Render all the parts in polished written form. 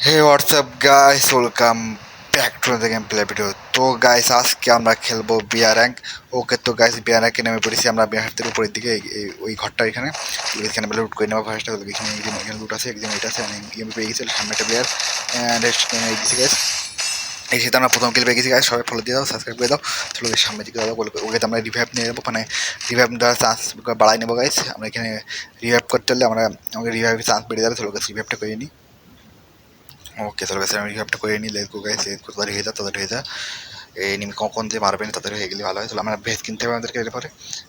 Hey WhatsApp guys, welcome back to the game play video. তো guys, আজকে আমরা খেলবো বিয়ার র্যাঙ্ক। ওকে, তো গাইস বিয়ার র্যাঙ্কে নেমে পড়েছি আমরা বিহারদের উপরের দিকে, ওই ঘরটা এখানে এখানে লুট করে নেবো ফার্স্টে। এখানে এখানে লুট আছে, একজন এটা আছে, গেম পেয়ে গেছে সামনে একটা প্লেয়ার দিয়েছি গাইস। এই সাথে আমরা প্রথম কিল পেয়ে গেছি গাইস। সবাই ফলো দিয়ে দাও, সাবস্ক্রাইব করে দাও। চলো সামনের দিকে দাও, ওকে তো আমরা রিভাইভ নিয়ে যাবো, মানে রিভাইভ দেওয়ার চান্স বাড়াই নেবো গাইস। আমরা এখানে রিভাইভ করতে হলে আমাকে রিভাইভের চান্স বেড়ে যাবে। চলো গাইস রিভাইভটা করে নিই। ওকে, চলো গাইস আমি রিভাইভটা করে নিই। Let's go guys, let's go. তাদের হয়ে যা, তাদের হয়ে যা। এই নিম কখন যে মারবেন তাদের হয়ে গেলে ভালো হয়। চলো আমরা ভেজ কিনতে হবে আমাদেরকে, এরপরে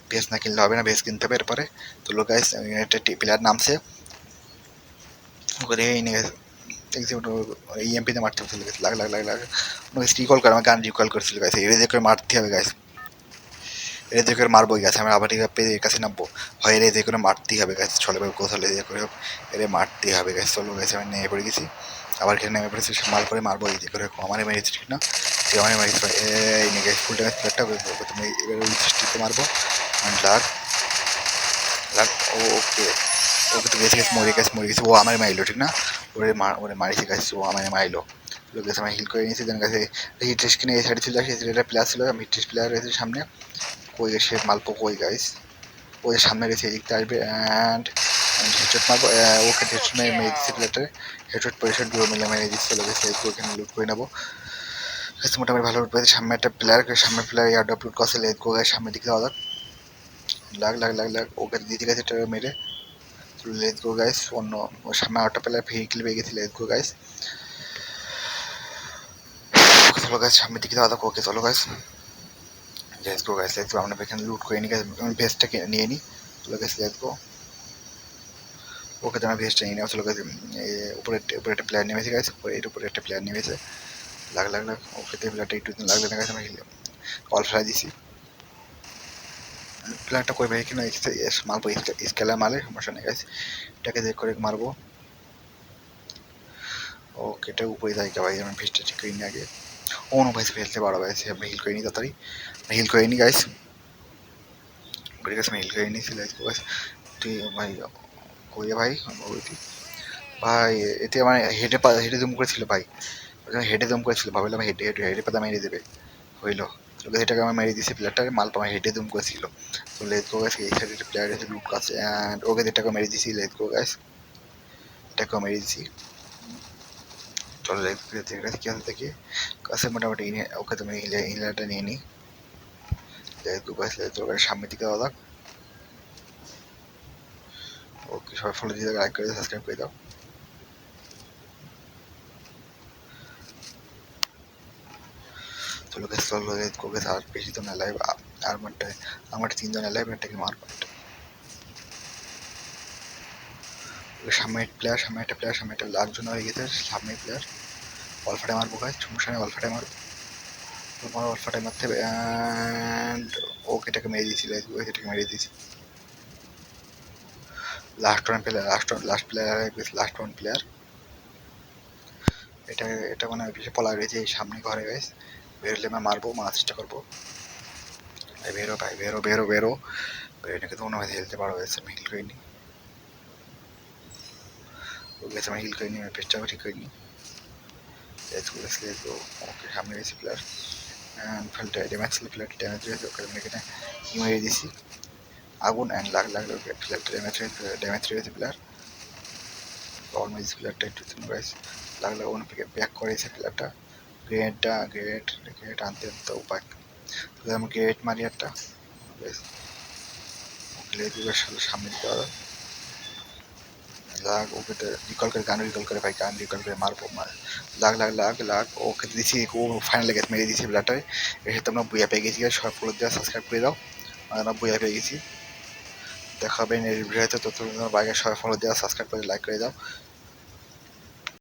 ভেজ না কিনলে হবে না, ভেজ কিনতে হবে এরপরে। চলো গাইস, একটা প্লেয়ার নামছে, ওকে এই নিয়ে গেছে ইএমপিতে মারতে হবে। চলে গেছে, লাগ লাগ লাগ লাগ রিকল করে, আমার গান রিকল করছিল গাইস। এর করে মারতে হবে গাইস, এর করে মারবোই গাছ। আমরা আবার রিভাইভ পেয়ে এর কাছে নামবো, হয় এর করে মারতেই হবে গাছ। চলে ভাবে কোথাও লেগে করে হোক এর মারতেই হবে গাছ। চলো গাছ আমি নেমে পড়ে গেছি, আবার এখানে নেমে পড়েছি, মার করে মারবো এই করে হোক। আমারই মেরেছি ঠিক না, সে আমারই মেরেছি। এই নিয়ে ফুল ড্যামেজ প্লেয়ারটা তুমি এবার ওই দৃষ্টিতে মারবো। লাগ লাগ ওকে ওকে, তো গেছে গেছে, মরে গেছে। ও আমার মাইলো ঠিক না, ওরে মারিছে গাছ, ও আমার মাইলো। লোক গেছে, আমি হিল করে নিয়েছি। দেন গাছে হিট টেস্ট কিনে এই সাইডে ছিল, সেই সাইডে প্লেয়ার ছিল, আমি হিট টেস্ট প্লেয়ার রয়েছে সামনে। কই সে মালপো কই গাইস, ওই সামনে রয়েছে, এদিকতে আসবে অ্যান্ড হেডশট মারবো। ওকে হেডশট মেরে দিচ্ছে প্লেয়ারটারে, হেডশট পয়সা দুটো মিলে মেরে দিচ্ছে। চলে গেছে, ওখানে লুট করে নেবো। মোটামুটি ভালো লুট পেয়েছে। সামনে একটা প্লেয়ার, সামনের প্লেয়ার ইয়ার্ড লুট করছে। লেট গো গাইস, সামনের দিকে যাওয়া যাক। লাগ লাগ লাগ লাগ ওকে দিতে গেছে এটা মেরে। লেট গো গাইস, অন্য ওর সামনে আরেকটা প্লেয়ার ভেহিকেল পেয়ে গেছে। লেট গো গাইস, ওকে চলো গাইস সামনের দিকে যাওয়া যাক। ওকে চলো guys, let's go guys, let's go. আমরা এখানে লুট করে নিই গাইস, ভেস্টটা নিয়ে নিই। চলো গাইস লেটস গো। ওকে তো আমার ভেস্টটা নিয়ে নেওয়া। চলো গাইস, উপরে উপরে একটা প্লেয়ার নেমেছে গাইস, এর উপরে একটা প্লেয়ার নেমেছে। লাগ লাগ লাগ ওকে, তো প্লেয়ারটা একটু লাগবে না গাইস। আমি কল ফেলাই দিছি, প্লেয়ারটা কই ভাই কিনা মারবো, স্কেলার মারলে সমস্যা নেই গাইস। এটাকে যে করে মারবো। ওকে, এটা উপরে যাই ভাই, আমি ভেস্টটা ঠিক করে নিই আগে। ও নো ভাই, ফেলতে পারো ভাই, আমি হিল করে নিই তাড়াতাড়ি, হিল করে নিই গাইস। ঠিক আছে, আমি হিল করে নিয়েছি। গাইস তুই ভাই কই ভাই, ভাই এতে আমার হেডে হেডে জুম করেছিল ভাই, হেডে জুম করেছিল, ভাবলাম হেডে হেডে হেডে পাতা মেরে দেবে, হইলো। এটাকে আমি মেরে দিয়েছি প্লেয়ারটাকে, মাল পামা হেডে জুম করেছিল। তো লেট গো গাইস, এই সাইডে প্লেয়ার এসে লুট কাছে অ্যান্ড ওকে এটাকে মেরে দিয়েছি। লেট গো গাইস, এটাকেও মেরে দিয়েছি। চলো লেট গো গাইস, কি আছে দেখি কাছে মোটামুটি। ওকে তুমি ইনলারটা নিয়ে নিই। Let go guys, let go guys, সামনের দিকে দাও। ওকে সবাই ফলো দিয়ে লাইক করে দাও, সাবস্ক্রাইব করে দাও। চলো গাইস, চলো লেট গো গাইস, আর বেশি তো না লাইভ, আর আমার তিনজন লাইভ, এটাকে মারবো। সামনে প্লেয়ার, সামনে একটা প্লেয়ার, সামনে একটা লাখজন হয়ে গেছে, সামনে প্লেয়ার অলফাটাই মারবো গাছ, সমস্যা নেই, অলফাটাই মারবো। তোমার অলফাটাই মারতে হবে অ্যান্ড ওকে এটাকে মেরে দিয়েছি। এটাকে মেরে দিয়েছি। Last one player, last player, last one player. এটা এটা মানে বেশি পলা রয়েছে এই সামনে ঘরে গাইস। বেরোলে আমি মারবো, মারার চেষ্টা করবো। বেরো ভাই, বেরো বেরো বেরো বেরো, এটাকে তো মনে হয় হেলতে পারো গাইস। আমি হিল করিনি, ও গেছে, আমি হিল করিনি, আমি পেস্টটাও ঠিক করিনি। ওকে সামনে গেছি প্লেয়ার ফেলতে ড্যামেজ ছিল, প্লেয়ার ড্যামেজ রয়েছে। ওকে আমি এখানে মেরে দিছি আগুন অ্যান্ড লাগ লাগলো, প্লেয়ারটা ড্যামেজ রয়েছে প্লেয়ার। অলমোস্ট প্লেয়ারটা একটু গাইস লাগ লাগলো, ব্যাক করেছে প্লেয়ারটা। গ্রেড আনতে আনতে উপায়, আমি গ্রেড মারি একটা সামনে দিতে হবে। লাগ ওকে রিকল করে, গান রিকল করে ভাই, গান রিকল করে মারবো। লাগ লাগ লাগ লাগ ওকে দিচ্ছি, ও ফাইনালে গেছে, মেরে দিয়েছি প্লেয়ারটায়। এসে তোমরা বুয়া পেয়ে গেছি, সব ফলো দেওয়া, সাবস্ক্রাইব করে দাও। আমরা বুয়া পেয়ে গেছি, দেখাবেন এর ভিডিওতে। তত বাইরে সবাই ফলো দেওয়া, সাবস্ক্রাইব করে লাইক করে দাও।